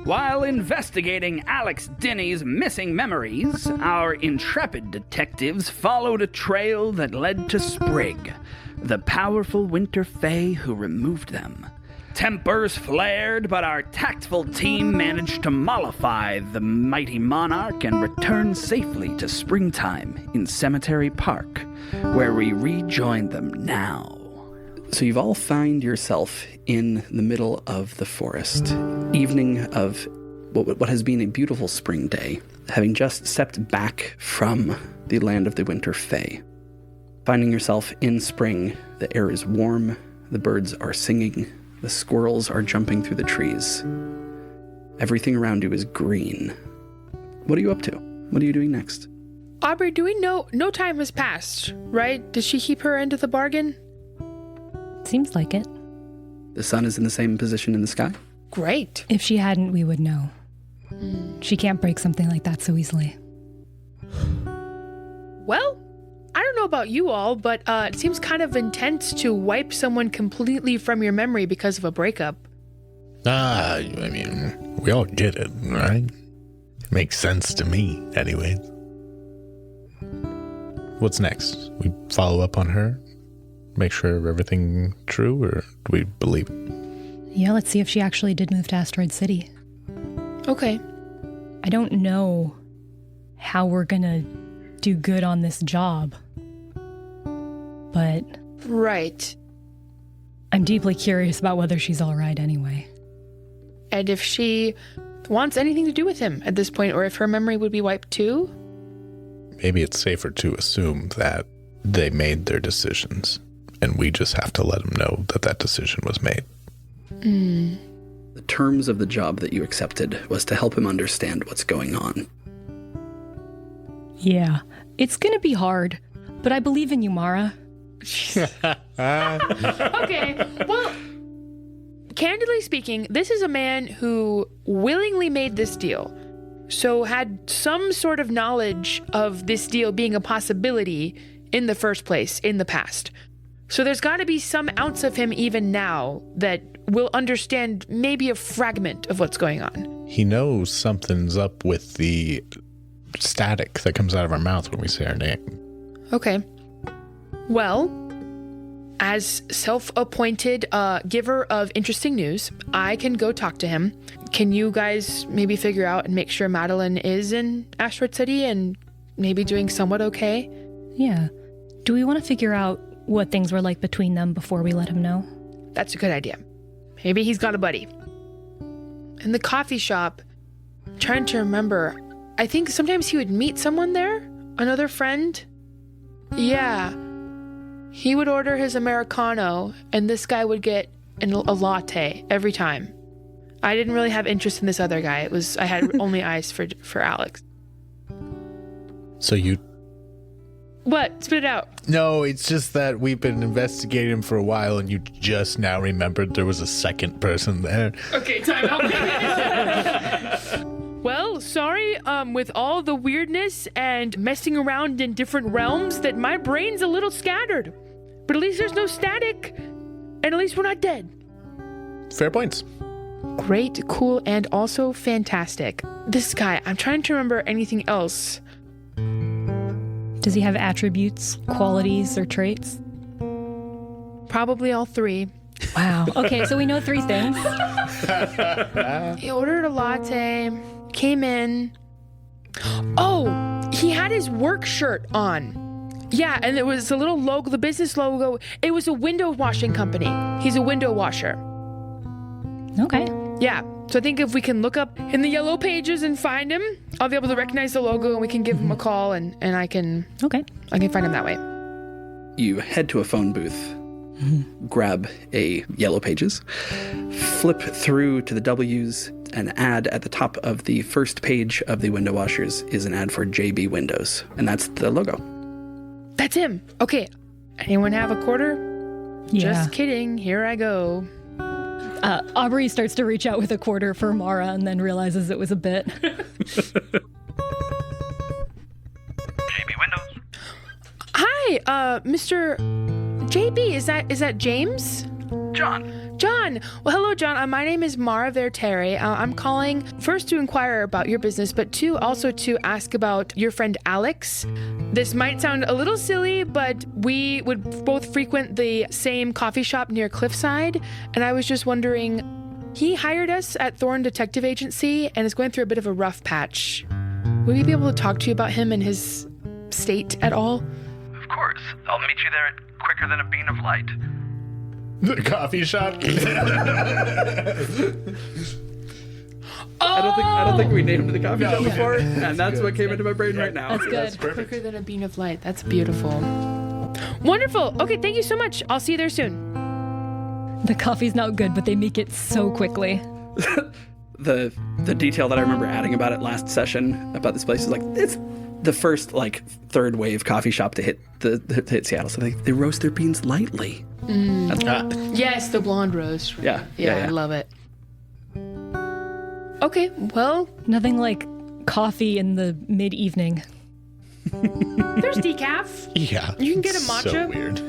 While investigating Alex Denny's missing memories, our intrepid detectives followed a trail that led to Sprig, the powerful winter fae who removed them. Tempers flared, but our tactful team managed to mollify the mighty monarch and return safely to springtime in Cemetery Park, where we rejoin them now. So you've all found yourself in the middle of the forest, evening of what has been a beautiful spring day, having just stepped back from the land of the winter fae. Finding yourself in spring, the air is warm, the birds are singing, the squirrels are jumping through the trees. Everything around you is green. What are you up to? What are you doing next? Aubrey, do we know no time has passed, right? Did she keep her end of the bargain? Seems like it. The sun is in the same position in the sky? Great. If she hadn't, we would know. She can't break something like that so easily. Well, I don't know about you all, but it seems kind of intense to wipe someone completely from your memory because of a breakup. I mean, we all get it, right? It makes sense to me, anyways. What's next? We follow up on her? Make sure everything true, or do we believe it? Yeah, let's see if she actually did move to Asteroid City. Okay. I don't know how we're gonna do good on this job, but Right. I'm deeply curious about whether she's all right anyway. And if she wants anything to do with him at this point, or if her memory would be wiped too? Maybe it's safer to assume that they made their decisions, and we just have to let them know that that decision was made. The terms of the job that you accepted was to help him understand what's going on. Yeah, it's gonna be hard, but I believe in you, Mara. Okay, well, candidly speaking, this is a man who willingly made this deal, so had some sort of knowledge of this deal being a possibility in the first place, in the past. So there's got to be some ounce of him even now that will understand maybe a fragment of what's going on. He knows something's up with the static that comes out of our mouth when we say our name. Okay. Well, as self-appointed giver of interesting news, I can go talk to him. Can you guys maybe figure out and make sure Madeline is in Asteroid City and maybe doing somewhat okay? Yeah. Do we want to figure out what things were like between them before we let him know? That's a good idea. Maybe he's got a buddy. In the coffee shop, trying to remember, I think sometimes he would meet someone there, another friend. Yeah. He would order his Americano, and this guy would get a latte every time. I didn't really have interest in this other guy. I had only eyes for Alex. So you... What? Spit it out. No, it's just that we've been investigating him for a while, and you just now remembered there was a second person there. Okay, time out. Well, sorry, with all the weirdness and messing around in different realms, that my brain's a little scattered. But at least there's no static, and at least we're not dead. Fair points. Great, cool, and also fantastic. This guy, I'm trying to remember anything else. Does he have attributes, qualities, or traits? Probably all three. Wow. Okay, so we know 3 things. He ordered a latte, came in. Oh, he had his work shirt on. Yeah, and it was a little logo, the business logo. It was a window washing company. He's a window washer. Okay. Yeah, so I think if we can look up in the yellow pages and find him, I'll be able to recognize the logo and we can give him a call and I can find him that way. You head to a phone booth, grab a Yellow Pages, flip through to the W's. An ad at the top of the first page of the window washers is an ad for JB Windows, and that's the logo. That's him. Okay. Anyone have a quarter? Yeah. Just kidding. Here I go. Aubrey starts to reach out with a quarter for Mara and then realizes it was a bit. JB Windows. Hi, Mr. JB. Is that James? John. John. Well, hello, John. My name is Mara Vertere. I'm calling first to inquire about your business, but two, also to ask about your friend Alex. This might sound a little silly, but we would both frequent the same coffee shop near Cliffside, and I was just wondering, he hired us at Thorn Detective Agency and is going through a bit of a rough patch. Would we be able to talk to you about him and his state at all? Of course. I'll meet you there quicker than a beam of light. The coffee shop. I don't think we named the coffee shop before, and that's what came into my brain right now. That's good. Quicker than a beam of light. That's beautiful. Wonderful. Okay, thank you so much. I'll see you there soon. The coffee's not good, but they make it so quickly. The detail that I remember adding about it last session about this place is like it's the first like third wave coffee shop to hit hit Seattle, so they roast their beans lightly. Yes, the blonde roast. Yeah. I love it. Okay, well, Nothing like coffee in the mid-evening. there's decaf. Yeah. You can get a So matcha. weird.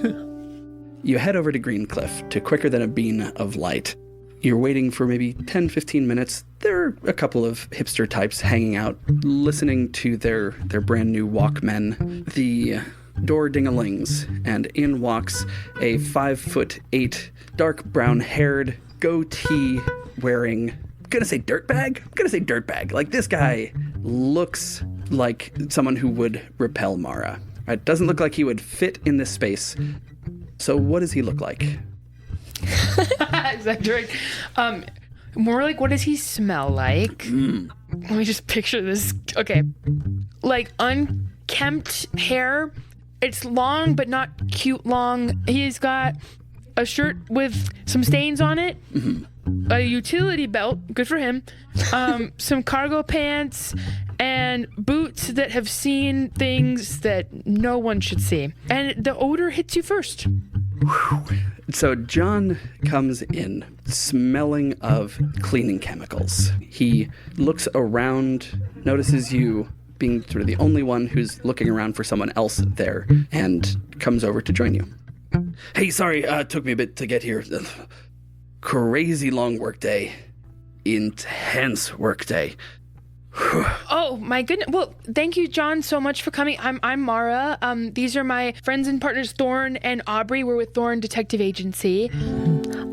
You head over to Greencliff to quicker than a beam of light. You're waiting for maybe 10, 15 minutes. There are a couple of hipster types hanging out, listening to their brand new Walkmen. The door ding-a-lings, and in walks a 5'8", dark brown-haired, goatee-wearing, I'm gonna say dirtbag. Like, this guy looks like someone who would repel Mara. Right? Doesn't look like he would fit in this space. So what does he look like? Is that right? More like, what does he smell like? Let me just picture this. Okay. Like unkempt hair. It's long, but not cute long. He's got a shirt with some stains on it. A utility belt. Good for him. Some cargo pants and boots that have seen things that no one should see. And the odor hits you first. So John comes in smelling of cleaning chemicals. He looks around, notices you being sort of the only one who's looking around for someone else there, and comes over to join you. Hey, sorry, took me a bit to get here. Crazy long workday. Intense workday. Oh my goodness! Well, thank you, John, so much for coming. I'm Mara. These are my friends and partners, Thorn and Aubrey. We're with Thorn Detective Agency.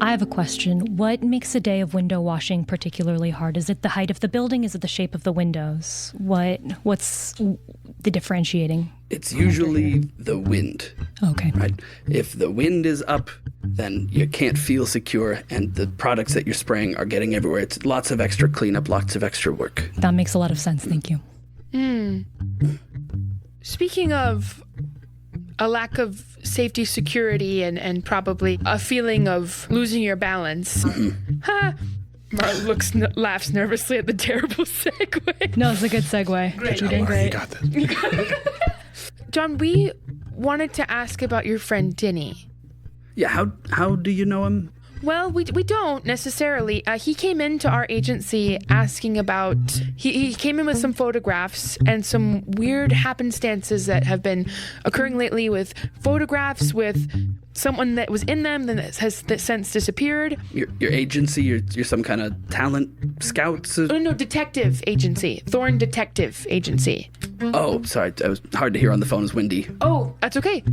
I have a question. What makes a day of window washing particularly hard? Is it the height of the building? Is it the shape of the windows? What's the differentiating? It's usually the wind. Okay. Right? If the wind is up, then you can't feel secure, and the products that you're spraying are getting everywhere. It's lots of extra cleanup, lots of extra work. That makes a lot of sense. Thank you. Speaking of a lack of safety, security, and probably a feeling of losing your balance. Mara laughs nervously at the terrible segue. No, it's a good segue. Great. You're doing You great. got this. John, we wanted to ask about your friend Dinny. Yeah, how do you know him? Well, we don't necessarily. He came into our agency asking about... He came in with some photographs and some weird happenstances that have been occurring lately with photographs with someone that was in them that has since disappeared. Your agency? You're some kind of talent scouts? No, detective agency. Thorn Detective Agency. Oh, sorry. It was hard to hear on the phone. It's windy. Oh, that's okay.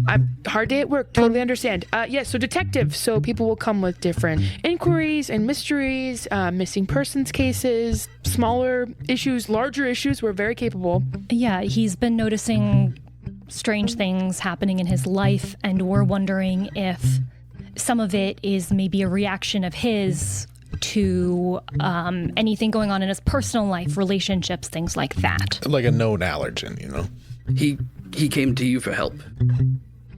Hard day at work. Totally understand. So detective. So people will come with different inquiries and mysteries, missing persons cases, smaller issues, larger issues. We're very capable. Yeah, he's been noticing strange things happening in his life, and we're wondering if some of it is maybe a reaction of his to anything going on in his personal life, relationships, things like that. Like a known allergen, you know? He came to you for help.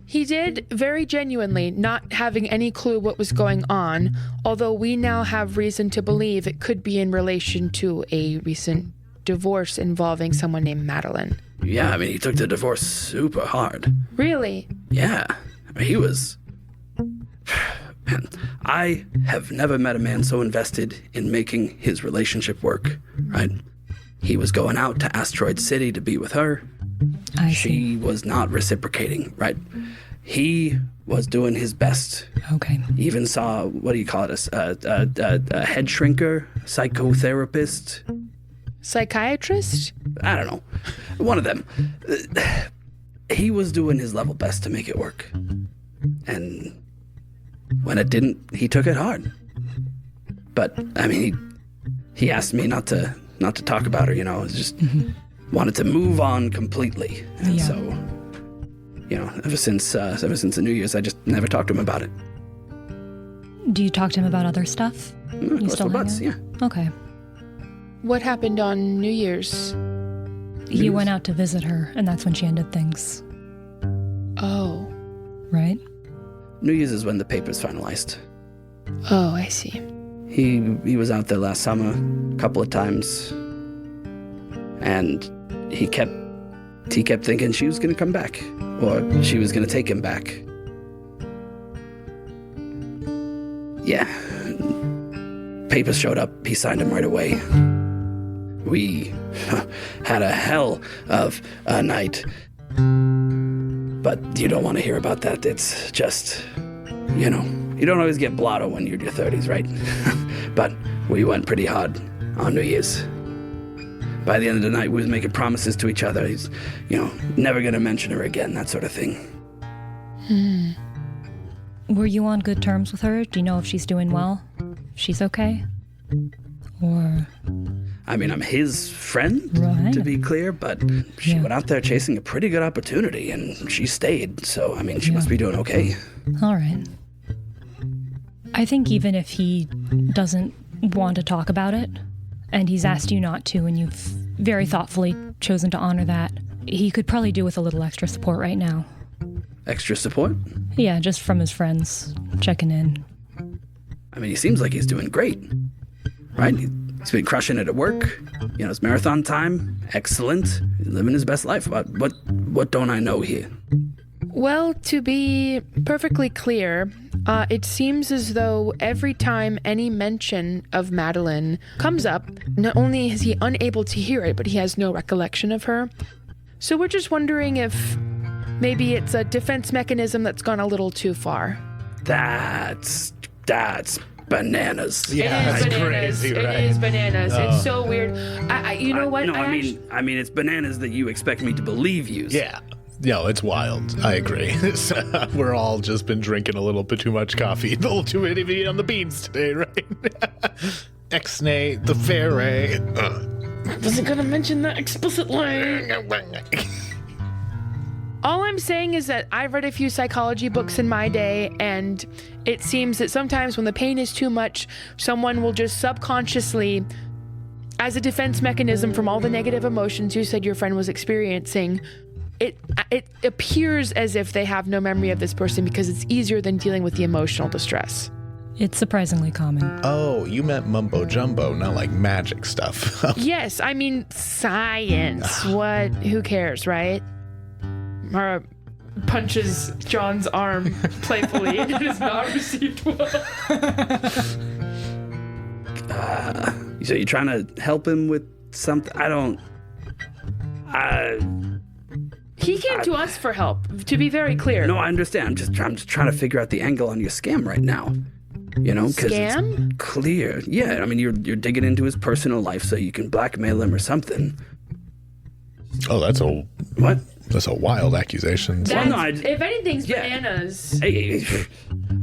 He did, very genuinely, not having any clue what was going on, although we now have reason to believe it could be in relation to a recent divorce involving someone named Madeline. Yeah, I mean, he took the divorce super hard. Really? Yeah. I mean, he was... Man, I have never met a man so invested in making his relationship work, right? He was going out to Asteroid City to be with her. I She was not reciprocating, right? He was doing his best. Okay. Even saw, what do you call it, a head shrinker, psychotherapist. Psychiatrist? I don't know. One of them. He was doing his level best to make it work. And when it didn't, he took it hard. But, I mean, he asked me not to talk about her, you know. It's just wanted to move on completely. And so, you know, ever since the New Year's, I just never talked to him about it. Do you talk to him about other stuff? Of course, for butts, yeah. Okay. What happened on New Year's? You went out to visit her, and that's when she ended things, Oh. right? New Year's is when the paper's finalized. Oh, I see. He was out there last summer a couple of times, and he kept thinking she was going to come back, or she was going to take him back. Yeah. Papers showed up. He signed them right away. We had a hell of a night. But you don't want to hear about that. It's just, you know, you don't always get blotto when you're in your 30s, right? But we went pretty hard on New Year's. By the end of the night, we was making promises to each other. He's, you know, never going to mention her again, that sort of thing. Were you on good terms with her? Do you know if she's doing well? She's okay? Or... I mean, I'm his friend, Right. to be clear, but she Yeah. went out there chasing a pretty good opportunity, and she stayed. So, I mean, she must be doing okay. All right. I think even if he doesn't want to talk about it, and he's asked you not to, and you've very thoughtfully chosen to honor that, he could probably do with a little extra support right now. Extra support? Yeah, just from his friends, checking in. I mean, he seems like he's doing great, right? He's been crushing it at work. You know, it's marathon time. Excellent. He's living his best life. What don't I know here? Well, to be perfectly clear, it seems as though every time any mention of Madeline comes up, not only is he unable to hear it, but he has no recollection of her. So we're just wondering if maybe it's a defense mechanism that's gone a little too far. That's bananas. Yeah, It is that's bananas. crazy, It right? is bananas. It's so weird. You know what? No, I I mean, it's bananas that you expect me to believe you. Yeah. No, it's wild. I agree. We're all just been drinking a little bit too much coffee. A little too many on the beans today, right? Exnay, the fairy. wasn't gonna mention that explicitly. All I'm saying is that I've read a few psychology books in my day, and it seems that sometimes when the pain is too much, someone will just subconsciously, as a defense mechanism from all the negative emotions you said your friend was experiencing, it appears as if they have no memory of this person because it's easier than dealing with the emotional distress. It's surprisingly common. Oh, you meant mumbo jumbo, not like magic stuff. Yes, I mean science. What? Who cares, right? Mara punches John's arm playfully and it is not received well. So you're trying to help him with something? He came to us for help, to be very clear. No, I understand. I'm just trying to figure out the angle on your scam right now. You know, because Scam? it's clear. Yeah, I mean, you're digging into his personal life so you can blackmail him or something. Oh, that's a What? wild accusation. That's, no, if anything's yeah. bananas. Hey,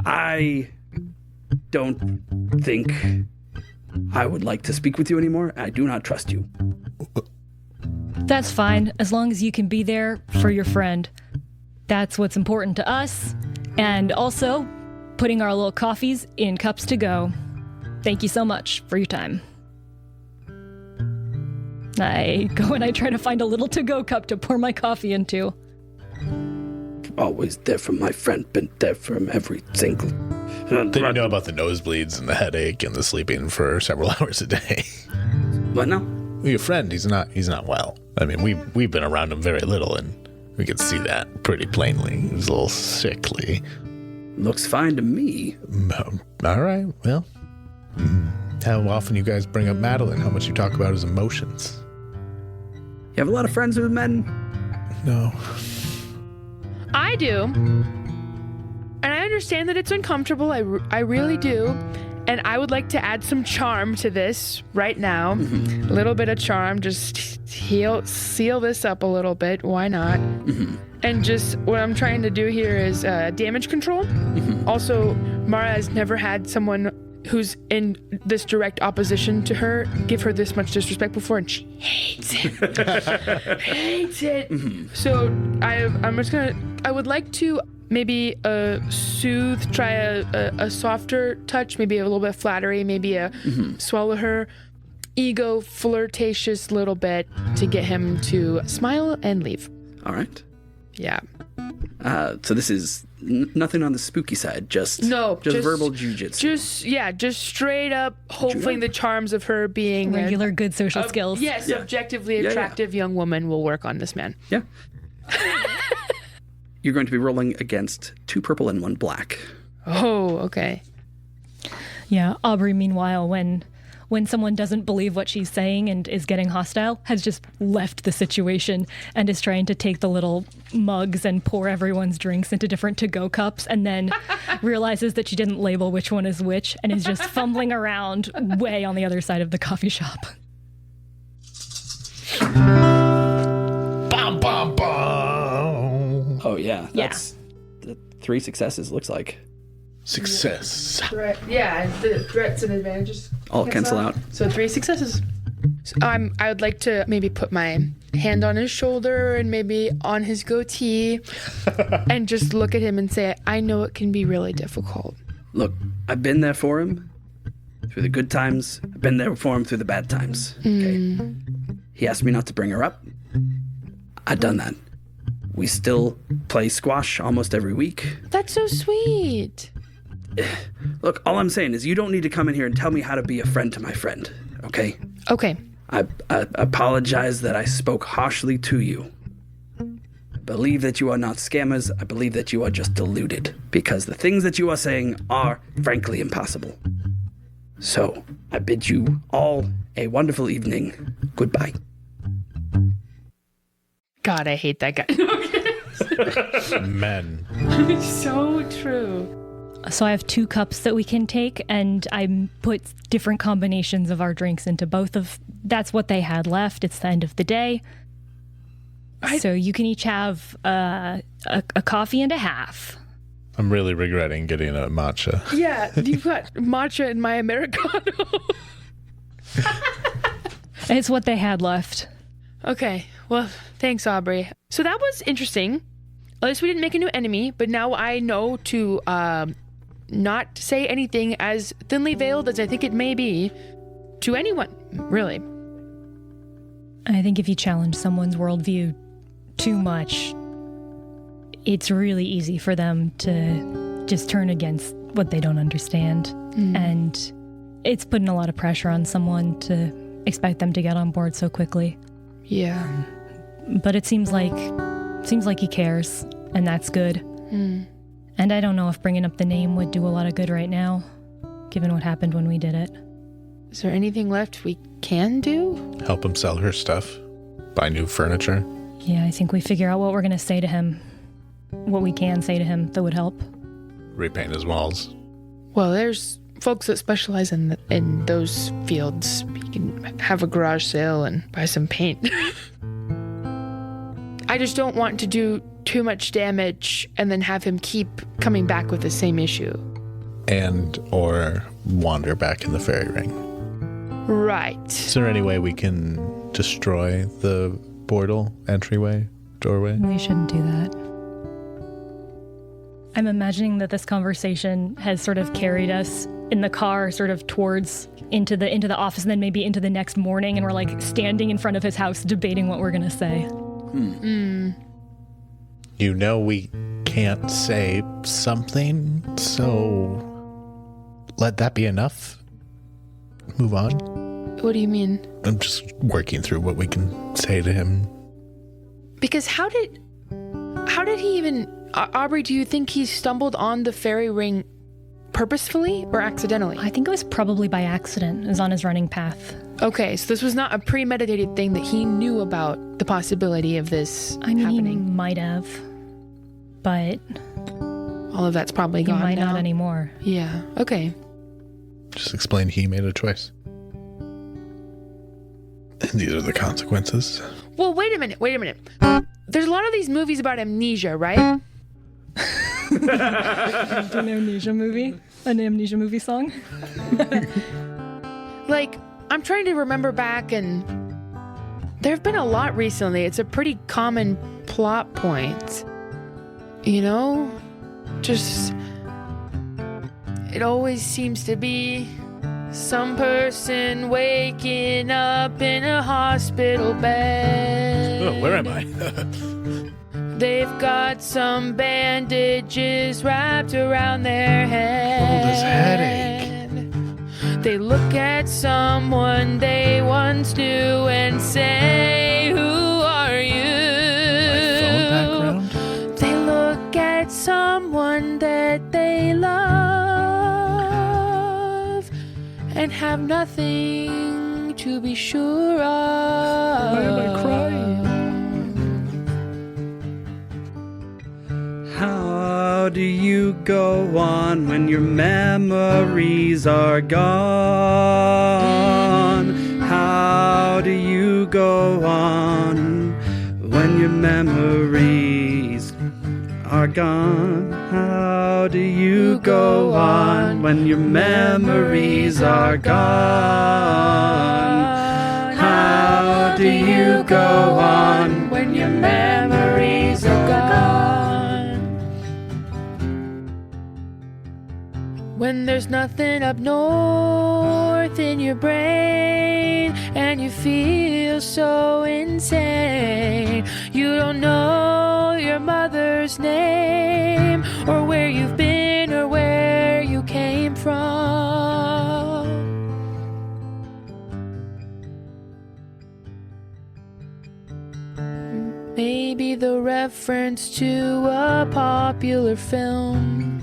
I don't think I would like to speak with you anymore. I do not trust you. That's fine, as long as you can be there for your friend. That's what's important to us. And also, putting our little coffees in cups to go. Thank you so much for your time. I go and I try to find a little to-go cup to pour my coffee into. Always there for my friend, been there for him every single... Did you know about the nosebleeds and the headache and the sleeping for several hours a day? What now? Your friend, he's not well. I mean, we've been around him very little, and we could see that pretty plainly. He's a little sickly. Looks fine to me. All right, well, how often you guys bring up Madeline? How much you talk about his emotions? You have a lot of friends with men? No. I do. understand that it's uncomfortable. I really do. And I would like to add some charm to this right now. A little bit of charm, just seal this up a little bit. Why not? And just what I'm trying to do here is damage control. Also, Mara has never had someone who's in this direct opposition to her give her this much disrespect before, and she hates it. Hates it. So I would like to maybe soothe, try a softer touch, maybe a little bit of flattery, maybe swallow her ego flirtatious little bit to get him to smile and leave. All right. Yeah. So this is nothing on the spooky side, just verbal jujitsu. Just straight up hoping the charms of her being Regular good social skills. Yes, objectively attractive young woman will work on this man. Yeah. You're going to be rolling against 2 purple and 1 black. Oh, okay. Yeah, Aubrey, meanwhile, when someone doesn't believe what she's saying and is getting hostile, has just left the situation and is trying to take the little mugs and pour everyone's drinks into different to-go cups, and then realizes that she didn't label which one is which and is just fumbling around way on the other side of the coffee shop. Bum, bum, bum. Oh, yeah. That's the 3 successes, looks like. Success. Yeah, the threats and advantages All cancel out. So 3 successes. So, I would like to maybe put my hand on his shoulder and maybe on his goatee and just look at him and say, I know it can be really difficult. Look, I've been there for him through the good times. I've been there for him through the bad times. Okay. He asked me not to bring her up. I've done that. We still play squash almost every week. That's so sweet. Look, all I'm saying is you don't need to come in here and tell me how to be a friend to my friend, okay? Okay. I apologize that I spoke harshly to you. I believe that you are not scammers. I believe that you are just deluded, because the things that you are saying are, frankly, impossible. So, I bid you all a wonderful evening. Goodbye. God, I hate that guy. Men. It's so true. So I have 2 cups that we can take, and I put different combinations of our drinks into both of. That's what they had left. It's the end of the day. So you can each have a coffee and a half. I'm really regretting getting a matcha. Yeah, you've got matcha in my Americano. It's what they had left. Okay, well, thanks, Aubrey. So that was interesting. At least we didn't make a new enemy, but now I know to not say anything as thinly veiled as I think it may be to anyone, really. I think if you challenge someone's worldview too much, it's really easy for them to just turn against what they don't understand. And it's putting a lot of pressure on someone to expect them to get on board so quickly. Yeah. But it seems like he cares, and that's good. And I don't know if bringing up the name would do a lot of good right now, given what happened when we did it. Is there anything left we can do? Help him sell her stuff. Buy new furniture. Yeah, I think we figure out what we're going to say to him. What we can say to him that would help. Repaint his walls. Well, there's folks that specialize in those fields. You can have a garage sale and buy some paint. I just don't want to do too much damage and then have him keep coming back with the same issue. And or wander back in the fairy ring. Right. Is there any way we can destroy the portal, doorway? We shouldn't do that. I'm imagining that this conversation has sort of carried us in the car sort of towards into the office and then maybe into the next morning, and we're like standing in front of his house debating what we're going to say. You know we can't say something, so let that be enough. Move on. What do you mean? I'm just working through what we can say to him. Because how did he even... Aubrey, do you think he stumbled on the fairy ring purposefully or accidentally? I think it was probably by accident. It was on his running path. Okay, so this was not a premeditated thing that he knew about the possibility of this I mean, happening. he might have, but... all of that's probably You gone might now. not anymore. Yeah. Okay. Just explain he made a choice. And these are the consequences. Well, wait a minute. There's a lot of these movies about amnesia, right? An amnesia movie? An amnesia movie song? Like, I'm trying to remember back, and there have been a lot recently. It's a pretty common plot point. You know? Just, it always seems to be some person waking up in a hospital bed. Oh, where am I? They've got some bandages wrapped around their head. Oh, this headache. They look at someone they once knew and say, "Who are you?" My phone background? They look at someone that they love and have nothing to be sure of. Why am I crying? How do you go on when your memories are gone? How do you go on when your memories are gone? How do you go on when your memories are gone? How do you go on when your memories are gone? When there's nothing up north in your brain and you feel so insane, you don't know your mother's name or where you've been or where you came from. Maybe the reference to a popular film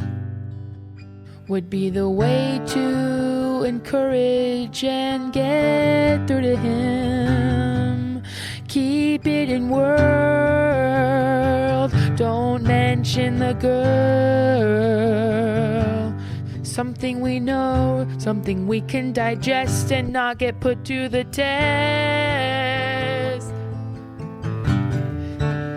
would be the way to encourage and get through to him. Keep it in world, don't mention the girl. Something we know, something we can digest and not get put to the test.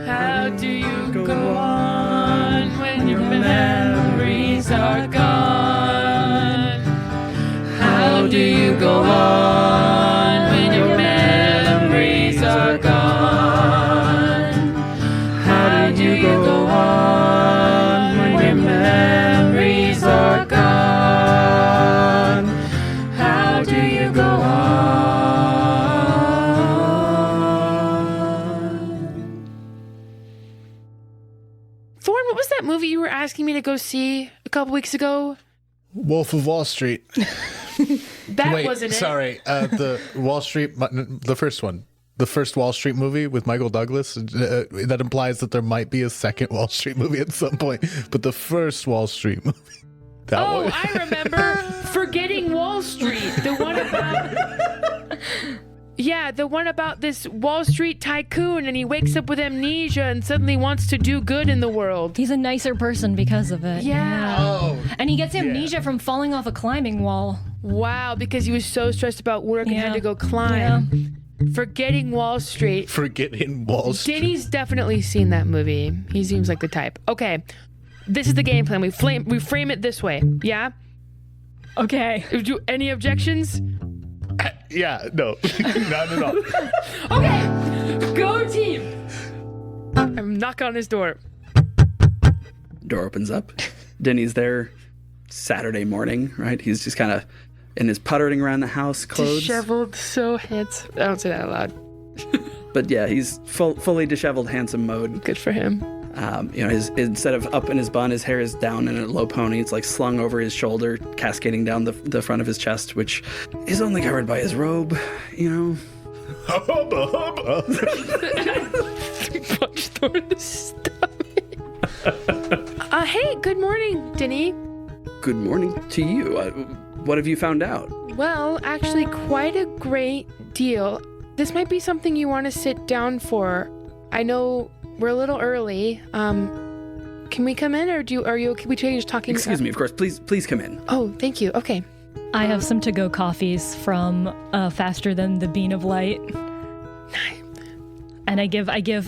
How do you go on when your memories are gone? How do you go on when your memories are gone? How do you go on when your memories are gone? How do you go on? Thorn, what was that movie you were asking me to go see a couple weeks ago? Wolf of Wall Street. That Wait, wasn't it. sorry. The Wall Street, the first one. The first Wall Street movie with Michael Douglas. That implies that there might be a second Wall Street movie at some point. But the first Wall Street movie. That Oh, one. I remember Forgetting Wall Street. The one about... Yeah, the one about this Wall Street tycoon and he wakes up with amnesia and suddenly wants to do good in the world. He's a nicer person because of it. Yeah. Oh, And he gets amnesia from falling off a climbing wall. Wow, because he was so stressed about work and Yeah. had to go climb. Forgetting Wall Street. Forgetting Wall Street. Danny's definitely seen that movie. He seems like the type. Okay, this is the game plan. We frame it this way. Yeah? Okay. Do any objections? Yeah, no, not at all. Okay, go team. I'm knocking on his door. Door opens up. Denny's there Saturday morning, right? He's just kind of in his puttering around the house clothes. Disheveled, so handsome. I don't say that out loud. But yeah, he's fully disheveled, handsome mode. Good for him. His instead of up in his bun, his hair is down in a low pony. It's like slung over his shoulder, cascading down the front of his chest, which is only covered by his robe, Hubba, hubba. Punch Thor in the stomach. Hey, good morning, Denny. Good morning to you. What have you found out? Well, actually, quite a great deal. This might be something you want to sit down for. I know we're a little early, Can we come in, or are you okay? We change talking. Excuse me, of course. Please come in. Oh, thank you. Okay. I have some to-go coffees from Faster Than the Bean of Light. And I give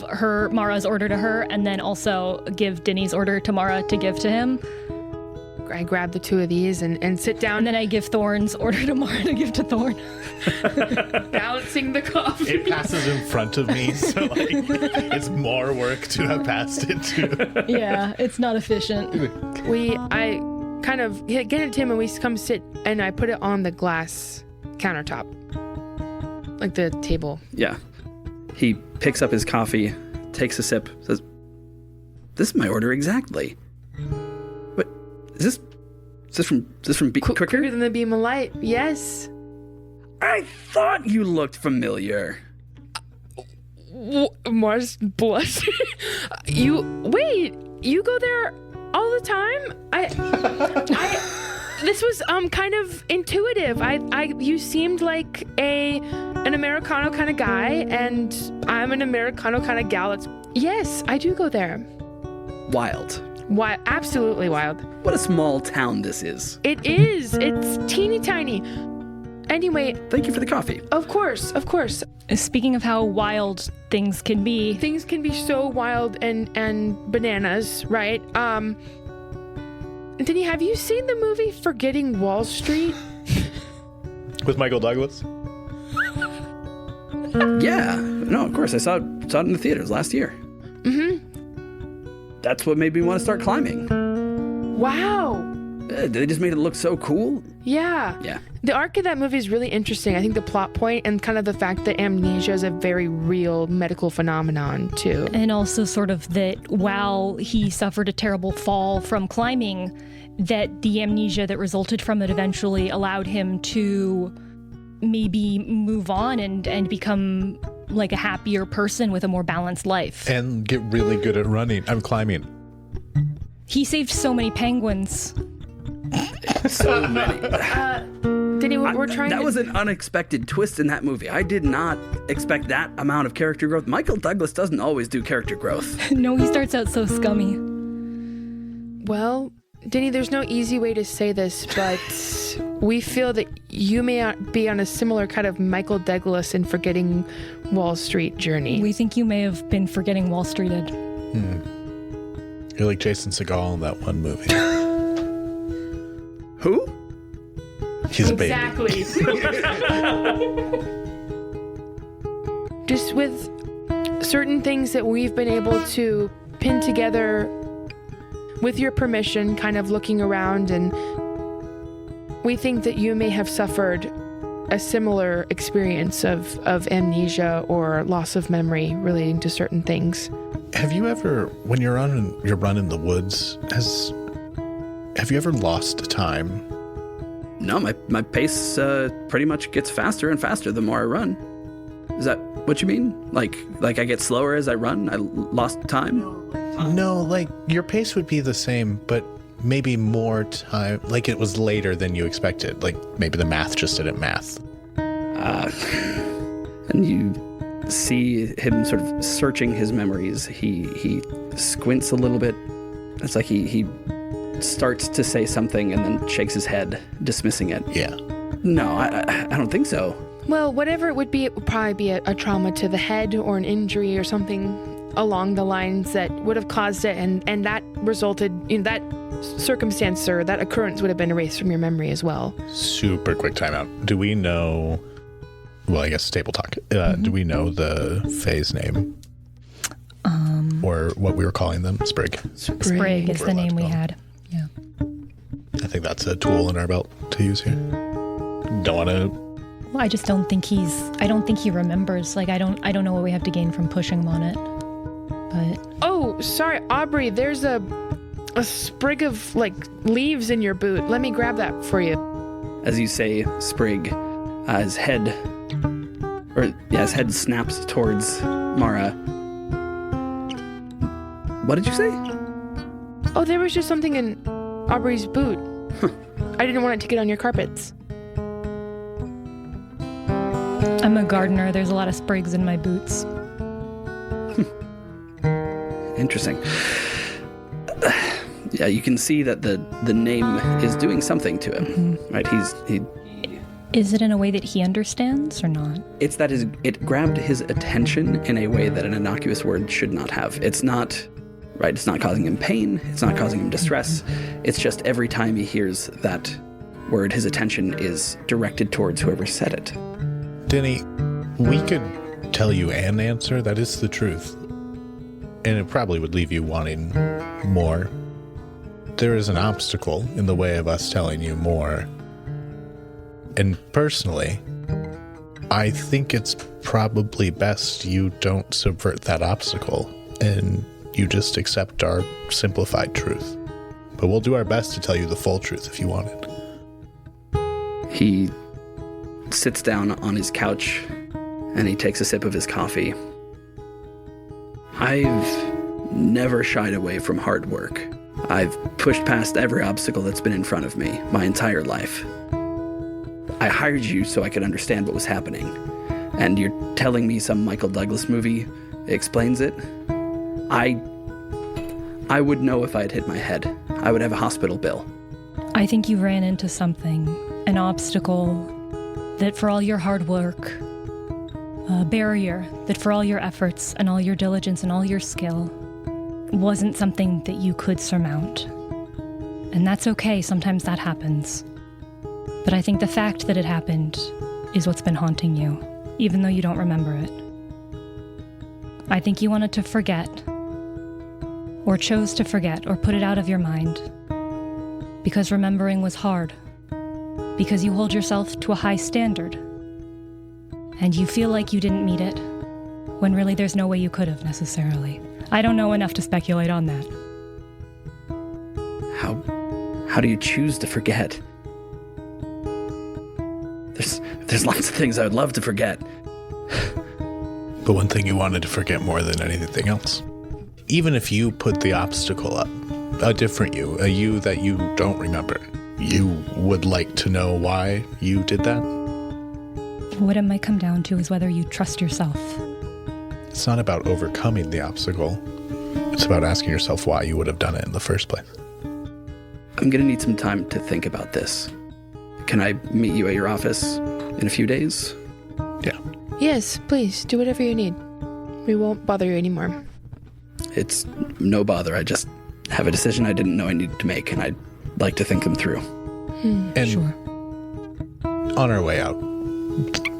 her Mara's order to her, and then also give Dinny's order to Mara to give to him. I grab the two of these and sit down. And then I give Thorn's order to Mara to give to Thorn. Balancing the coffee. It passes in front of me, so like it's more work to have passed it to. Yeah, it's not efficient. I kind of get it to him, and we come sit, and I put it on the glass countertop, like the table. Yeah. He picks up his coffee, takes a sip, says, "This is my order exactly." What? Is this from quicker? Quicker than the beam of light. Yes. I thought you looked familiar. Mars blush. You go there all the time? This was kind of intuitive. You seemed like an Americano kind of guy, and I'm an Americano kind of gal. Yes, I do go there. Wild. Why? Absolutely wild. What a small town this is. It is. It's teeny tiny. Anyway, Thank you for the coffee. of course. Speaking of how wild things can be, Things can be so wild and bananas, right? Denny, have you seen the movie Forgetting Wall Street? With Michael Douglas? Yeah. No, of course. I saw it in the theaters last year. Mm-hmm. That's what made me want to start climbing. Wow. They just made it look so cool. Yeah. Yeah. The arc of that movie is really interesting. I think the plot point and kind of the fact that amnesia is a very real medical phenomenon, too. and also sort of that while he suffered a terrible fall from climbing, that the amnesia that resulted from it eventually allowed him to maybe move on and become like a happier person with a more balanced life. And get really good at running. I'm climbing. He saved so many penguins. So many. Denny, we're trying That to... was an unexpected twist in that movie. I did not expect that amount of character growth. Michael Douglas doesn't always do character growth. No, he starts out so scummy. Well, Denny, there's no easy way to say this, but we feel that you may be on a similar kind of Michael Douglas in Forgetting Wall Street journey. We think you may have been forgetting Wall Streeted. You're like Jason Segel in that one movie. Who? He's a baby. Exactly. Just with certain things that we've been able to pin together with your permission, kind of looking around, and we think that you may have suffered a similar experience of amnesia or loss of memory relating to certain things. Have you ever, when you're on your run in the woods, have you ever lost time? No, my pace pretty much gets faster and faster the more I run. Is that what you mean? Like I get slower as I run? I lost time? No, like your pace would be the same, but maybe more time. Like it was later than you expected. Like maybe the math just didn't math. And you see him sort of searching his memories. He squints a little bit. It's like he starts to say something and then shakes his head, dismissing it. Yeah. No, I don't think so. Well, whatever it would probably be a trauma to the head or an injury or something along the lines that would have caused it, and that resulted in that circumstance or that occurrence would have been erased from your memory as well. Super quick timeout. Do we know? Well, I guess table talk. Do we know the Fae's name? Or what we were calling them? Sprig. Sprig is the name we had. Yeah. I think that's a tool in our belt to use here. Don't want to. Well, I just don't think I don't think he remembers. Like I don't know what we have to gain from pushing him on it. But Oh, sorry, Aubrey, there's a sprig of like leaves in your boot. Let me grab that for you. As you say, Sprig, his head snaps towards Mara. What did you say? Oh, there was just something in Aubrey's boot. I didn't want it to get on your carpets. I'm a gardener. There's a lot of sprigs in my boots. Interesting. Yeah, you can see that the name is doing something to him, right? Is it in a way that he understands or not? It's that it grabbed his attention in a way that an innocuous word should not have. It's not, right, it's not causing him pain, it's not causing him distress. It's just every time he hears that word, his attention is directed towards whoever said it. Denny, we could tell you an answer that is the truth, and it probably would leave you wanting more. There is an obstacle in the way of us telling you more. And personally, I think it's probably best you don't subvert that obstacle and you just accept our simplified truth. But we'll do our best to tell you the full truth if you want it. He sits down on his couch and he takes a sip of his coffee. I've never shied away from hard work. I've pushed past every obstacle that's been in front of me my entire life. I hired you so I could understand what was happening. And you're telling me some Michael Douglas movie explains it? I would know if I'd hit my head. I would have a hospital bill. I think you ran into something, an obstacle that for all your hard work, a barrier that for all your efforts and all your diligence and all your skill wasn't something that you could surmount. And that's okay, sometimes that happens. But I think the fact that it happened is what's been haunting you, even though you don't remember it. I think you wanted to forget, or chose to forget, or put it out of your mind, because remembering was hard, because you hold yourself to a high standard, and you feel like you didn't meet it, when really there's no way you could have necessarily. I don't know enough to speculate on that. How do you choose to forget? There's lots of things I would love to forget. But one thing you wanted to forget more than anything else. Even if you put the obstacle up, a different you, a you that you don't remember, you would like to know why you did that? What it might come down to is whether you trust yourself. It's not about overcoming the obstacle. It's about asking yourself why you would have done it in the first place. I'm gonna need some time to think about this. Can I meet you at your office in a few days? Yeah. Yes, please, do whatever you need. We won't bother you anymore. It's no bother. I just have a decision I didn't know I needed to make, and I'd like to think them through. And Sure. on our way out,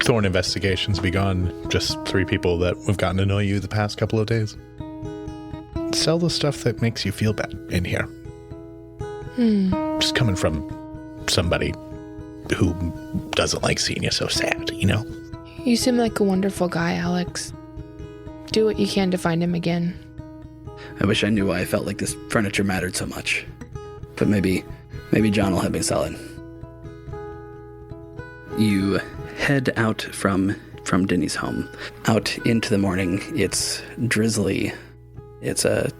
Thorn Investigations be gone. Just 3 people that have gotten to know you the past couple of days. Sell the stuff that makes you feel bad in here. Just coming from somebody who doesn't like seeing you so sad, you know? You seem like a wonderful guy, Alex. Do what you can to find him again. I wish I knew why I felt like this furniture mattered so much. But maybe John will help me sell it. You head out from Denny's home. Out into the morning. It's drizzly. It's a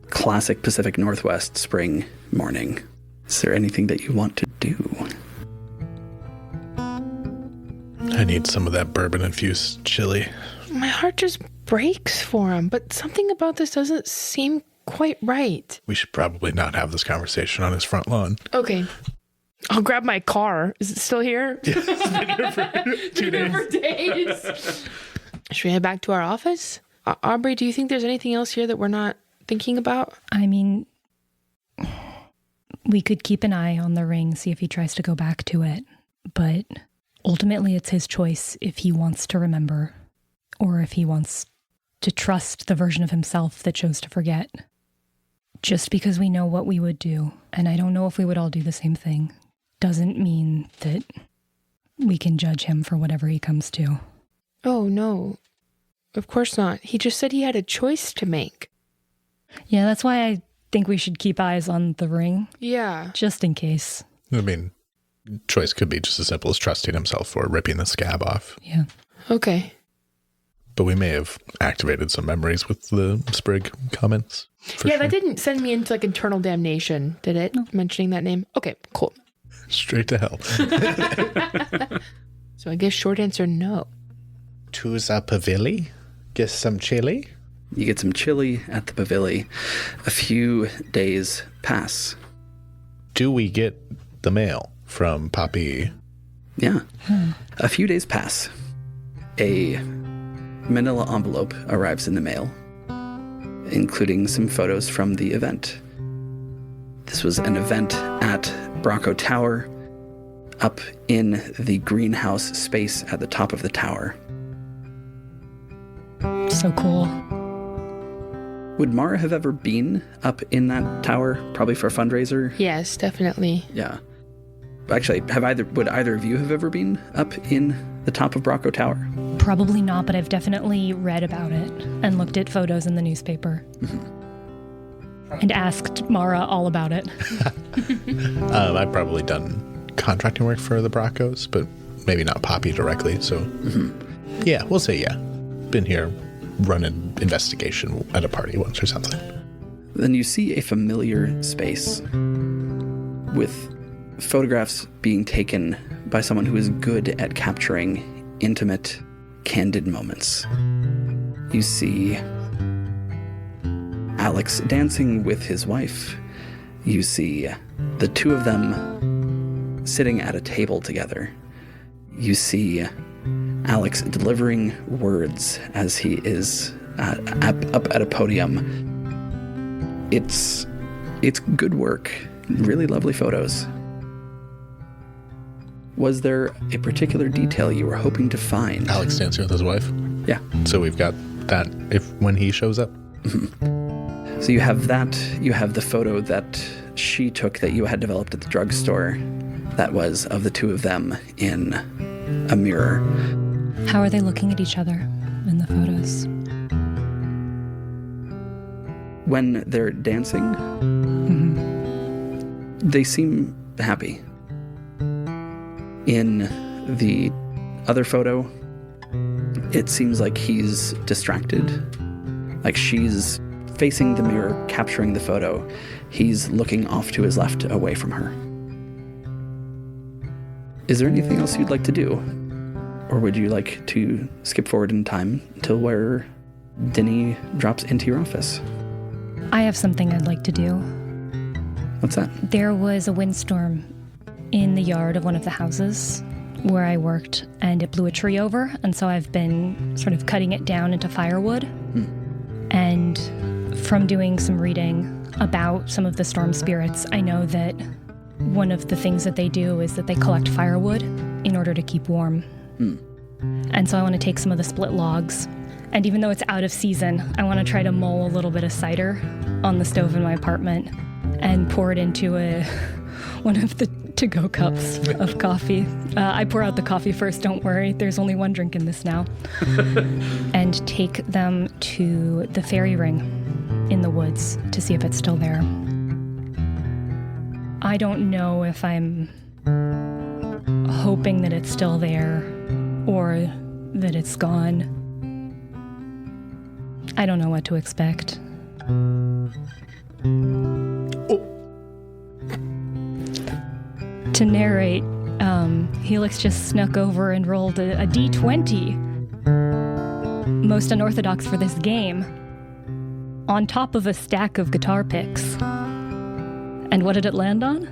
classic Pacific Northwest spring morning. Is there anything that you want to do? I need some of that bourbon-infused chili. My heart just breaks for him, but something about this doesn't seem quite right. We should probably not have this conversation on his front lawn. Okay. I'll grab my car. Is it still here? Yeah, it's been here for 2 days. For days. Should we head back to our office? Aubrey, do you think there's anything else here that we're not thinking about? I mean, we could keep an eye on the ring, see if he tries to go back to it. But ultimately, it's his choice if he wants to remember or if he wants to trust the version of himself that chose to forget. Just because we know what we would do, and I don't know if we would all do the same thing, doesn't mean that we can judge him for whatever he comes to. Oh, no. Of course not. He just said he had a choice to make. Yeah, that's why I think we should keep eyes on the ring, Yeah. just in case. I mean, choice could be just as simple as trusting himself or ripping the scab off. Yeah. Okay. But we may have activated some memories with the Sprig comments. Yeah, that didn't send me into like internal damnation, did it? No. Mentioning that name? Okay, cool. Straight to hell. So I guess short answer, no. To the pavili? Get some chili? You get some chili at the pavilion. A few days pass. Do we get the mail from Poppy? Yeah. A few days pass. A manila envelope arrives in the mail, including some photos from the event. This was an event at Bracco Tower, up in the greenhouse space at the top of the tower. So cool. Would Mara have ever been up in that tower, probably for a fundraiser? Yes, definitely. Yeah. Actually, would either of you have ever been up in the top of Bracco Tower? Probably not, but I've definitely read about it and looked at photos in the newspaper. And asked Mara all about it. I've probably done contracting work for the Braccos, but maybe not Poppy directly. So, yeah, we'll say yeah. Been here, run an investigation at a party once or something. Then you see a familiar space with photographs being taken by someone who is good at capturing intimate, candid moments. You see Alex dancing with his wife. You see the two of them sitting at a table together. You see Alex delivering words as he is up at a podium. It's good work. Really lovely photos. Was there a particular detail you were hoping to find? Alex dancing with his wife. Yeah. So we've got that when he shows up. So you have that. You have the photo that she took that you had developed at the drugstore. That was of the two of them in a mirror. How are they looking at each other in the photos? When they're dancing, they seem happy. In the other photo, it seems like he's distracted. Like she's facing the mirror, capturing the photo. He's looking off to his left, away from her. Is there anything else you'd like to do? Or would you like to skip forward in time till where Denny drops into your office? I have something I'd like to do. What's that? There was a windstorm in the yard of one of the houses where I worked, and it blew a tree over, and so I've been sort of cutting it down into firewood. And from doing some reading about some of the storm spirits, I know that one of the things that they do is that they collect firewood in order to keep warm. And so I want to take some of the split logs, and even though it's out of season, I want to try to mull a little bit of cider on the stove in my apartment and pour it into one of the to-go cups of coffee. I pour out the coffee first, don't worry. There's only one drink in this now. And take them to the fairy ring in the woods to see if it's still there. I don't know if I'm hoping that it's still there or that it's gone. I don't know what to expect. To narrate, Helix just snuck over and rolled a D20. Most unorthodox for this game. On top of a stack of guitar picks. And what did it land on?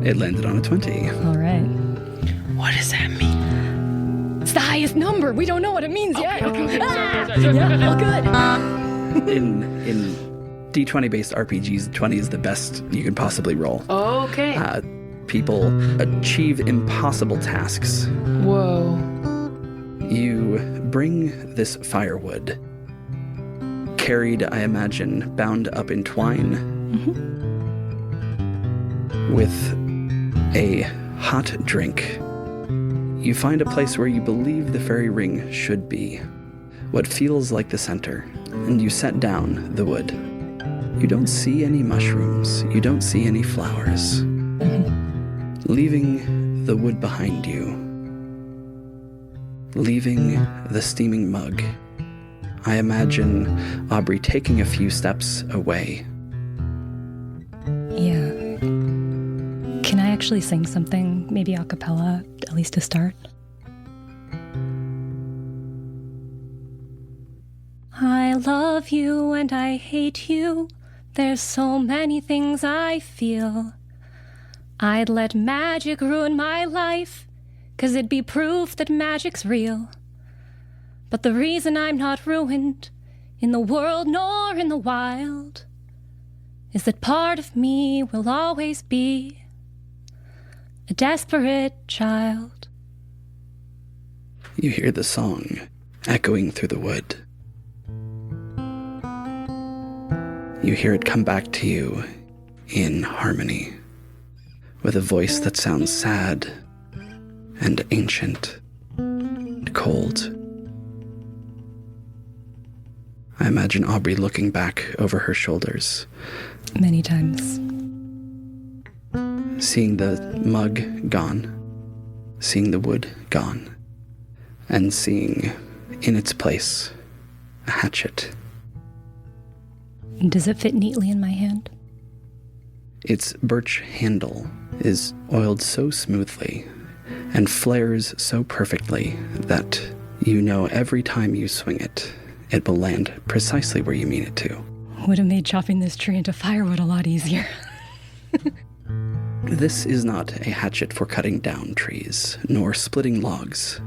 It landed on a 20. All right. What does that mean? It's the highest number. We don't know what it means yet. Okay. Yeah, all good. In D20 based RPGs, 20 is the best you could possibly roll. Okay. People achieve impossible tasks. Whoa. You bring this firewood, carried, I imagine, bound up in twine, with a hot drink. You find a place where you believe the fairy ring should be, what feels like the center, and you set down the wood. You don't see any mushrooms. You don't see any flowers. Leaving the wood behind you, leaving the steaming mug, I imagine Aubrey taking a few steps away. Yeah. Can I actually sing something, maybe a cappella, at least to start? I I love you and I hate you. There's so many things I feel. I'd let magic ruin my life, 'cause it'd be proof that magic's real. But the reason I'm not ruined in the world nor in the wild is that part of me will always be a desperate child. You hear the song echoing through the wood. You hear it come back to you in harmony, with a voice that sounds sad and ancient and cold. I imagine Aubrey looking back over her shoulders, Many times. seeing the mug gone, seeing the wood gone, and seeing in its place a hatchet. Does it fit neatly in my hand? Its birch handle is oiled so smoothly and flares so perfectly that you know every time you swing it, it will land precisely where you mean it to. Would have made chopping this tree into firewood a lot easier. This is not a hatchet for cutting down trees, nor splitting logs.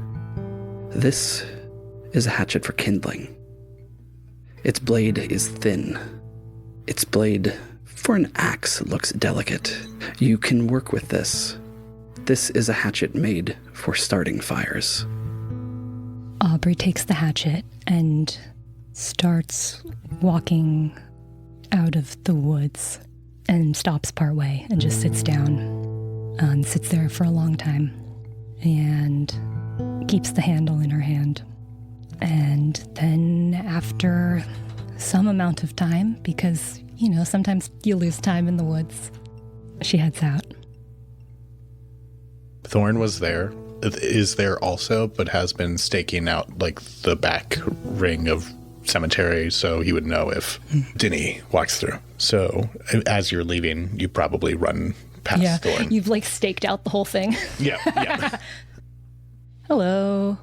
This is a hatchet for kindling. Its blade is thin. Its blade, for an axe, looks delicate. You can work with this. This is a hatchet made for starting fires. Aubrey takes the hatchet and starts walking out of the woods and stops partway and just sits down and sits there for a long time and keeps the handle in her hand. And then after some amount of time, because, you know, sometimes you lose time in the woods, she heads out. Thorn was there, is there also, but has been staking out like the back ring of cemetery so he would know if Dinny walks through. So as you're leaving, you probably run past Thorn. You've like staked out the whole thing. Yeah. Hello.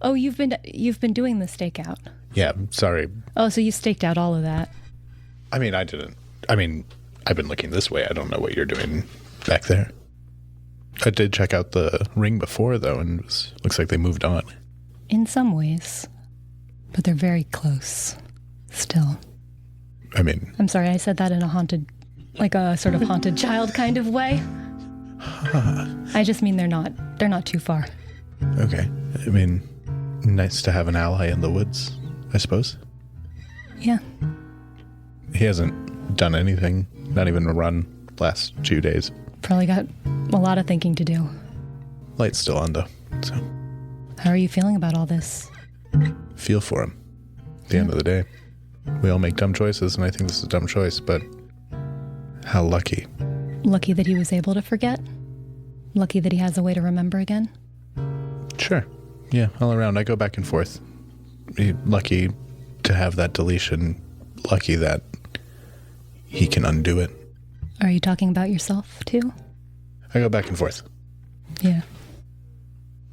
Oh, you've been doing the stakeout. Yeah, sorry. Oh, so you staked out all of that. I mean, I didn't. I mean, I've been looking this way. I don't know what you're doing back there. I did check out the ring before, though, and looks like they moved on. In some ways. But they're very close. Still. I mean... I'm sorry, I said that in a haunted, like a sort of haunted child kind of way. I just mean they're not too far. Okay. I mean, nice to have an ally in the woods, I suppose. Yeah. He hasn't done anything, not even a run, last 2 days. Probably got a lot of thinking to do. Light's still on, though, so... How are you feeling about all this? Feel for him. At the end of the day. We all make dumb choices, and I think this is a dumb choice, but... How lucky. Lucky that he was able to forget? Lucky that he has a way to remember again? Sure. Yeah, all around. I go back and forth. Lucky to have that deletion. Lucky that he can undo it. Are you talking about yourself, too? I go back and forth. Yeah.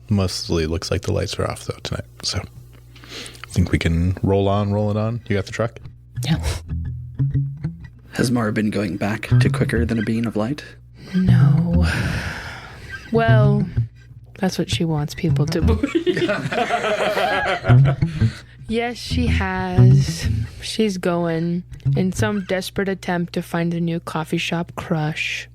Mostly looks like the lights are off, though, tonight. So, I think we can roll it on. You got the truck? Yeah. Has Mara been going back to quicker than a beam of light? No. Well, that's what she wants people to believe. Yes, she has. She's going in some desperate attempt to find a new coffee shop crush.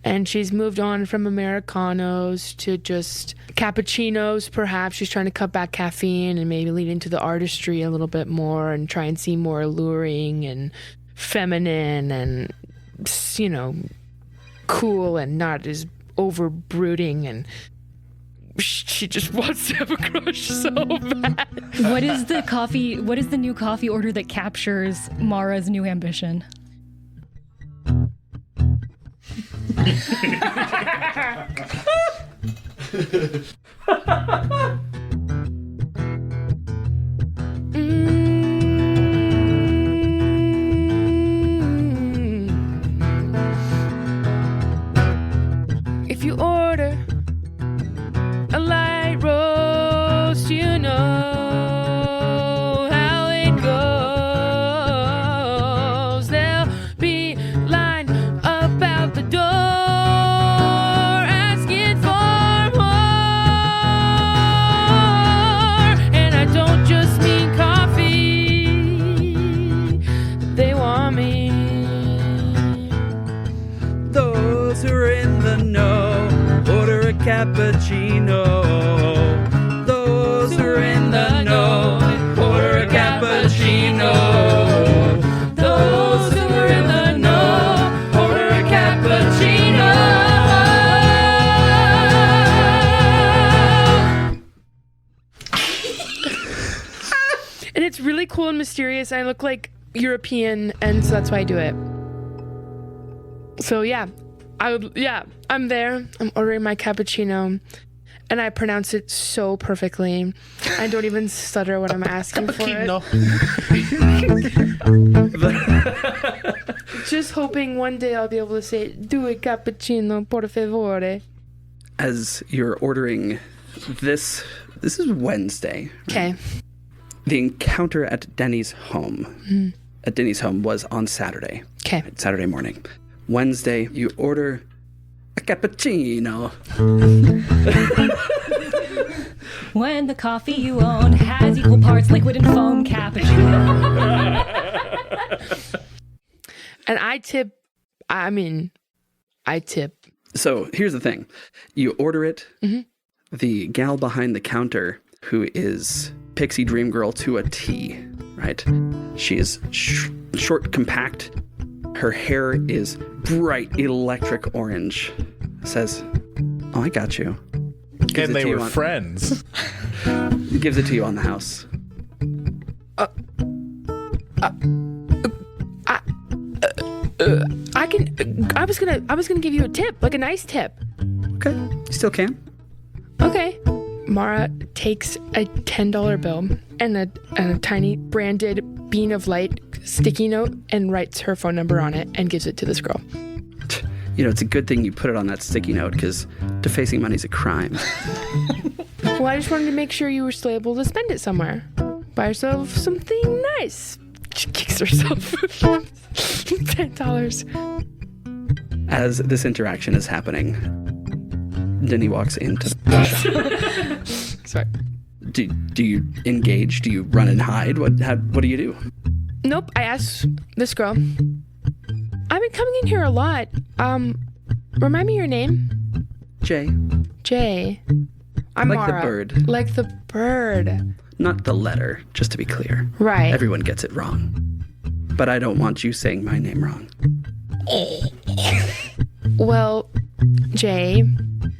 And she's moved on from Americanos to just cappuccinos, perhaps. She's trying to cut back caffeine and maybe lead into the artistry a little bit more and try and seem more alluring and feminine and, you know, cool and not as over brooding. And she just wants to have a crush so bad. What is the new coffee order that captures Mara's new ambition? If you order a light roast, you know how it goes. And it's really cool and mysterious. I look like European, and so that's why I do it. So yeah, I'm there. I'm ordering my cappuccino, and I pronounce it so perfectly. I don't even stutter when I'm asking for it. Just hoping one day I'll be able to say, "Due cappuccino, por favore." As you're ordering this is Wednesday. Okay. The encounter at Denny's home. At Denny's home was on Saturday. Okay. Saturday morning. Wednesday, you order a cappuccino. When the coffee you own has equal parts liquid and foam cappuccino. And I tip. So here's the thing. You order it. The gal behind the counter, who is Pixie Dream Girl to a T, right? She is short, compact. Her hair is bright electric orange. Says, "Oh, I got you." Gives And it they to you were friends. Gives it to you on the house. I was gonna give you a tip, like a nice tip. Okay, you still can. Okay. Mara takes a $10 bill and a tiny branded bean of light sticky note and writes her phone number on it and gives it to this girl. You know, it's a good thing you put it on that sticky note because defacing money's a crime. Well, I just wanted to make sure you were still able to spend it somewhere. Buy yourself something nice. She kicks herself. $10. As this interaction is happening, Denny walks into the shop. Sorry. Do you engage? Do you run and hide? What do you do? Nope. I asked this girl. I've been coming in here a lot. Remind me your name. Jay. Jay. I'm Like Mara. the bird. Like the bird. Not the letter, just to be clear. Right. Everyone gets it wrong. But I don't want you saying my name wrong. Well, Jay,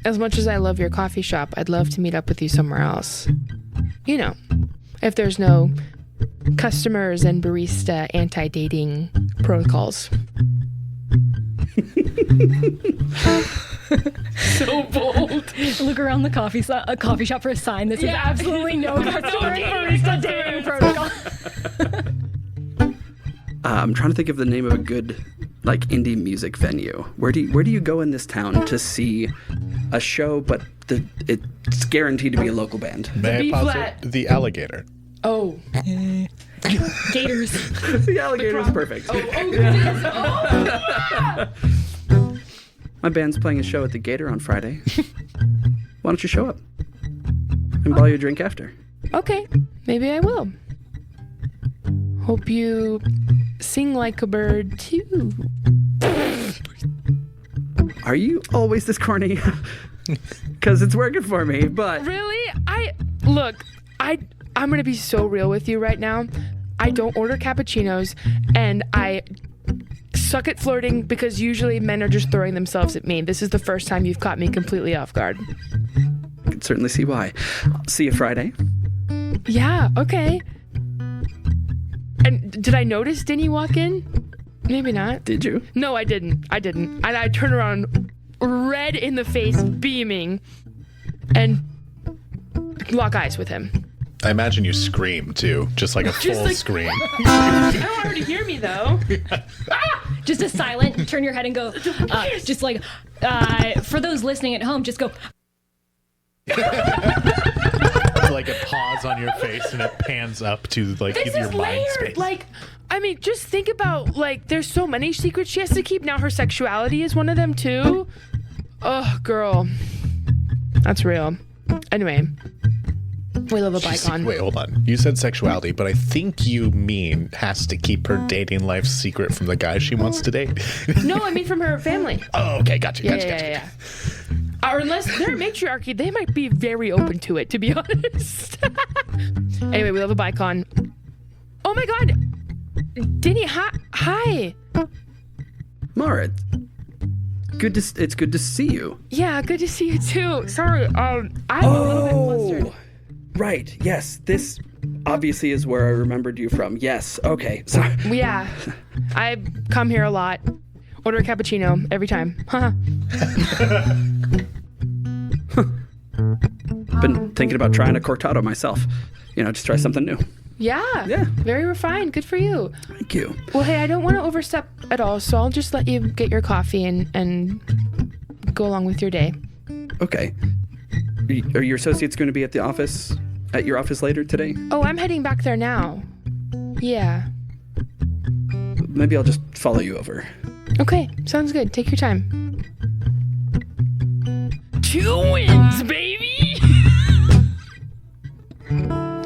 as much as I love your coffee shop, I'd love to meet up with you somewhere else. You know, if there's no customers and barista anti-dating protocols. So bold. Look around the coffee shop for a sign that says absolutely no customer and barista dating protocol. I'm trying to think of the name of a good, like, indie music venue. Where do you go in this town to see a show, but it's guaranteed to be a local band? May I B posit flat. the alligator? Oh. Gators. The alligator's perfect. My band's playing a show at the Gator on Friday. Why don't you show up and buy you a drink after? Okay, maybe I will. Hope you sing like a bird too. Are you always this corny? Because it's working for me, but... Really? I'm gonna be so real with you right now. I don't order cappuccinos, and I suck at flirting because usually men are just throwing themselves at me. This is the first time you've caught me completely off guard. I can certainly see why. I'll see you Friday. Yeah, okay. And did I notice Denny walk in? Maybe not. Did you? No, I didn't. And I turn around, red in the face, beaming, and lock eyes with him. I imagine you scream too, just like a full scream. I don't want her to hear me though. Just a silent, turn your head and go, just like, for those listening at home, just go. Like a pause on your face and it pans up to like This your is mind layered. space. Like, I mean, just think about, like, there's so many secrets she has to keep. Now her sexuality is one of them too. Oh, girl. That's real. Anyway. We love a bygone. Wait, hold on. You said sexuality, but I think you mean has to keep her dating life secret from the guy she wants to date. No, I mean from her family. Oh, okay, gotcha. Yeah. Or unless they're a matriarchy, they might be very open to it, to be honest. Anyway, we love a bicon. Oh my God. Denny, hi. Mara, it's good to see you. Yeah, good to see you too. Sorry, I'm a little bit flustered. Right, yes, this obviously is where I remembered you from. Yes. Okay. Sorry. Yeah. I come here a lot. Order a cappuccino every time. Been thinking about trying a cortado myself. Just try something new. Yeah. Very refined. Good for you. Thank you. Well, hey, I don't want to overstep at all, so I'll just let you get your coffee and go along with your day. Okay. Are your associates going to be at your office later today? Oh, I'm heading back there now. Yeah. Maybe I'll just follow you over. Okay, sounds good. Take your time. 2 wins, baby!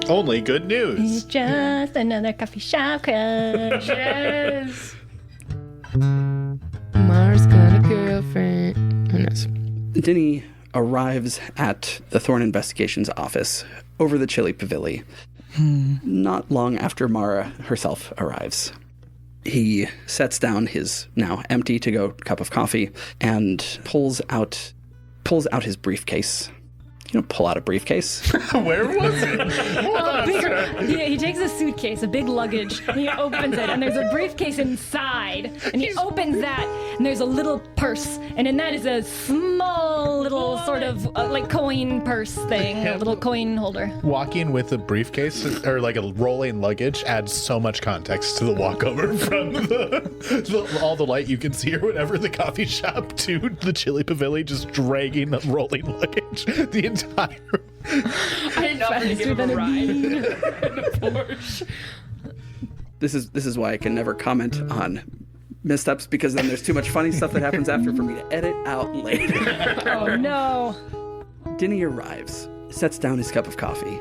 Only good news. It's just another coffee shop crush. Yes! Mars got a girlfriend. Who knows? Denny arrives at the Thorn Investigations office over the Chili Pavilion not long after Mara herself arrives. He sets down his now empty to-go cup of coffee and pulls out his briefcase. You don't pull out a briefcase. Where was it? He takes a suitcase, a big luggage, and he opens it, and there's a briefcase inside. And he opens that, and there's a little purse, and in that is a small little sort of like coin purse thing, a little coin holder. Walking with a briefcase or like a rolling luggage adds so much context to the walkover from all the light you can see or whatever, the coffee shop to the Chili Pavilion, just dragging the rolling luggage the entire. I did not want to give him a ride in a Porsche. This is why I can never comment on missteps, because then there's too much funny stuff that happens after for me to edit out later. Oh no. Denny arrives, sets down his cup of coffee,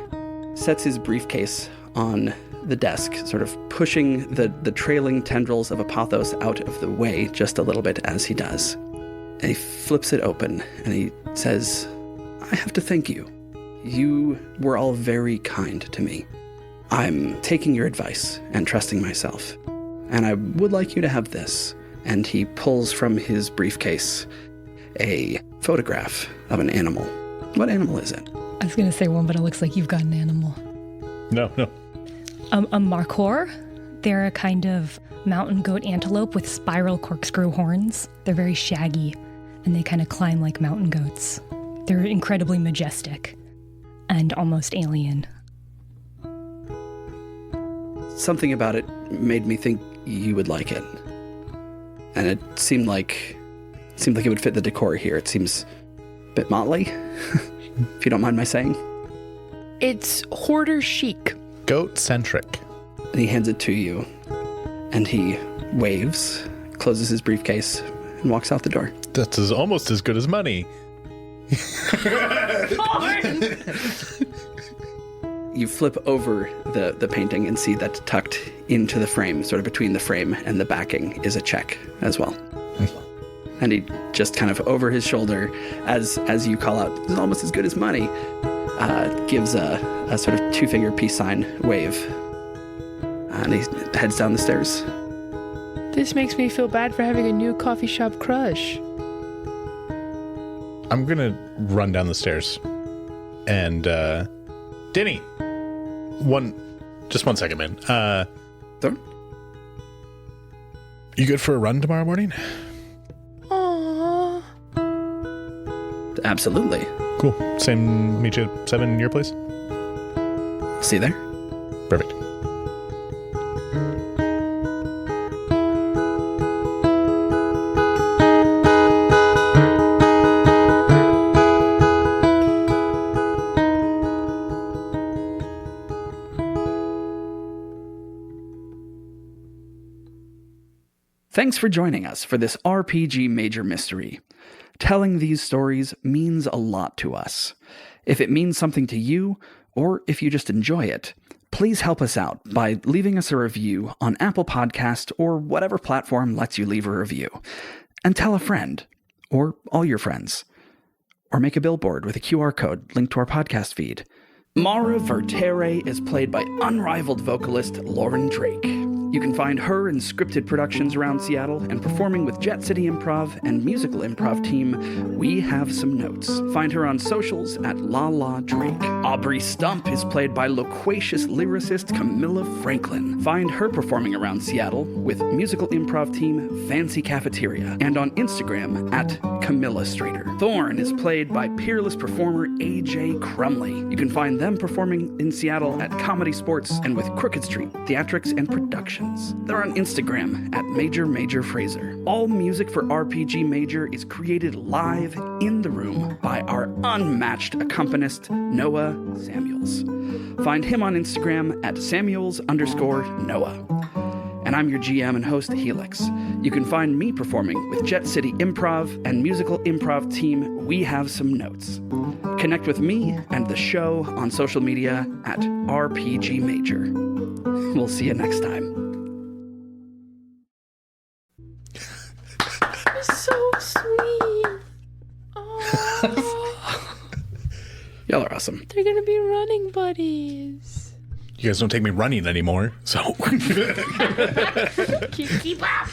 sets his briefcase on the desk, sort of pushing the trailing tendrils of Apothos out of the way just a little bit as he does. And he flips it open and he says, I have to thank you. You were all very kind to me. I'm taking your advice and trusting myself. And I would like you to have this. And he pulls from his briefcase a photograph of an animal. What animal is it? I was going to say one, but it looks like you've got an animal. No. A markhor. They're a kind of mountain goat antelope with spiral corkscrew horns. They're very shaggy, and they kind of climb like mountain goats. They're incredibly majestic and almost alien. Something about it made me think you would like it. And it seemed like it would fit the decor here. It seems a bit motley, if you don't mind my saying. It's hoarder chic. Goat-centric. And he hands it to you, and he waves, closes his briefcase, and walks out the door. That's almost as good as money. You flip over the painting and see that tucked into the frame, sort of between the frame and the backing, is a check as well. And he just kind of over his shoulder, as you call out, "This is almost as good as money," gives a sort of two-finger peace sign wave. And he heads down the stairs. This makes me feel bad for having a new coffee shop crush. I'm gonna run down the stairs. And, Denny! Just 1 second, man. Sure. You good for a run tomorrow morning? Aww. Absolutely. Cool. Same, meet you at 7 your place? See you there. Perfect. Thanks for joining us for this RPG Major Mystery. Telling these stories means a lot to us. If it means something to you, or if you just enjoy it, please help us out by leaving us a review on Apple Podcast or whatever platform lets you leave a review. And tell a friend, or all your friends. Or make a billboard with a QR code linked to our podcast feed. Mara Vertere is played by unrivaled vocalist Lauren Drake. You can find her in scripted productions around Seattle and performing with Jet City Improv and musical improv team We Have Some Notes. Find her on socials at La La Drake. Aubrey Stump is played by loquacious lyricist Camilla Franklin. Find her performing around Seattle with musical improv team Fancy Cafeteria and on Instagram at Camilla Strader. Thorn is played by peerless performer AJ Crumley. You can find them performing in Seattle at Comedy Sports and with Crooked Street Theatrics and Productions. They're on Instagram at Major Fraser. All music for RPG Major is created live in the room by our unmatched accompanist, Noah Samuels. Find him on Instagram at Samuels_Noah. And I'm your GM and host, Helix. You can find me performing with Jet City Improv and musical improv team We Have Some Notes. Connect with me and the show on social media at RPG Major. We'll see you next time. So sweet. Oh, Y'all are awesome. they're gonna be running buddies. You guys don't take me running anymore, so. Keep up.